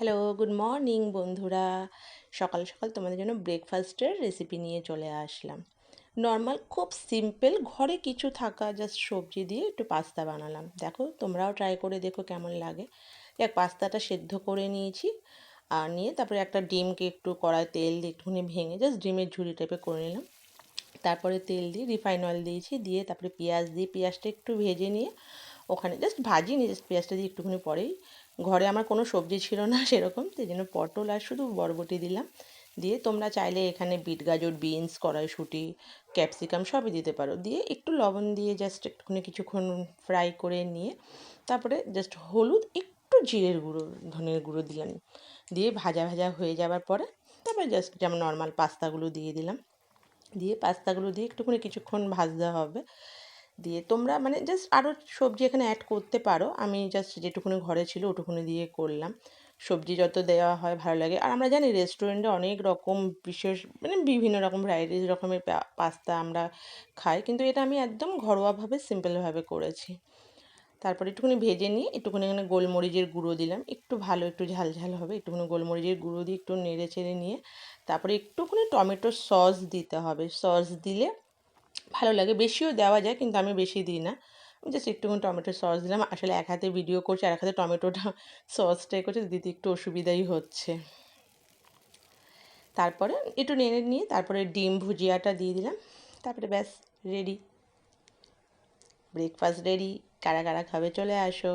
Hello, good morning বন্ধুরা। সকাল সকাল তোমাদের জন্য ব্রেকফাস্টের রেসিপি নিয়ে চলে আসলাম। নর্মাল খুব সিম্পল ঘরে কিছু থাকা জাস্ট সবজি দিয়ে একটু পাস্তা বানালাম। দেখো তোমরাও ট্রাই করে দেখো কেমন লাগে। দেখ, পাস্তাটা সেদ্ধ করে নিয়েছি আর নিয়ে তারপরে একটা ডিমকে একটু কড়াই তেল দিয়ে একটুখানি ভেঙে জাস্ট ডিমের ঝুড়ি টাইপের করে নিলাম। তারপরে তেল দিয়ে রিফাইন অয়েল দিয়েছি, দিয়ে তারপরে পেঁয়াজ দিয়ে পেঁয়াজটা একটু ভেজে নিয়ে ওখানে জাস্ট ভাজিনি, জাস্ট পেঁয়াজটা দিয়ে একটুখানি পরেই, ঘরে আমার কোনো সবজি ছিল না সেরকম, সেই জন্য পটল আর শুধু বরবটি দিলাম। দিয়ে তোমরা চাইলে এখানে বিট গাজর, বিনস, কড়াইশুঁটি, ক্যাপসিকাম সবই দিতে পারো। দিয়ে একটু লবণ দিয়ে জাস্ট একটুখানি কিছুক্ষণ ফ্রাই করে নিয়ে তারপরে জাস্ট হলুদ, একটু জিরের গুঁড়ো, ধনের গুঁড়ো দিলাম। দিয়ে ভাজা ভাজা হয়ে যাওয়ার পরে তারপরে জাস্ট যেমন নর্মাল পাস্তাগুলো দিয়ে দিলাম। দিয়ে পাস্তাগুলো দিয়ে একটুখানি কিছুক্ষণ ভাজতে হবে। দিয়ে তোমরা মানে জাস্ট আরও সবজি এখানে অ্যাড করতে পারো, আমি জাস্ট যেটুকুনি ঘরে ছিল ওটুকুনি দিয়ে করলাম। সবজি যত দেওয়া হয় ভালো লাগে। আর আমরা জানি রেস্টুরেন্টে অনেক রকম বিশেষ মানে বিভিন্ন রকম ভ্যারাইটিস রকমের পাস্তা আমরা খাই, কিন্তু এটা আমি একদম ঘরোয়াভাবে সিম্পলভাবে করেছি। তারপরে একটুখানি ভেজে নিয়ে একটুখানি এখানে গোলমরিচের গুঁড়ো দিলাম, একটু ভালো একটু ঝাল ঝাল হবে, একটুখানি গোলমরিচের গুঁড়ো দিয়ে একটু নেড়ে চেড়ে নিয়ে তারপরে একটুখানি টমেটো সস দিতে হবে। সস দিলে ভালো লাগে, বেশিও দেওয়া যায় কিন্তু আমি বেশি দিই না। আমি জাস্ট একটুখানি টমেটো সস দিলাম। আসলে এক হাতে ভিডিও করছি আর এক হাতে টমেটোটা সসটাই করছে, দিতে একটু অসুবিধাই হচ্ছে। তারপরে একটু নেড়ে নিয়ে তারপরে ডিম ভুজিয়াটা দিয়ে দিলাম। তারপরে ব্যাস, রেডি, ব্রেকফাস্ট রেডি। কারা কারা খাবে চলে আসো।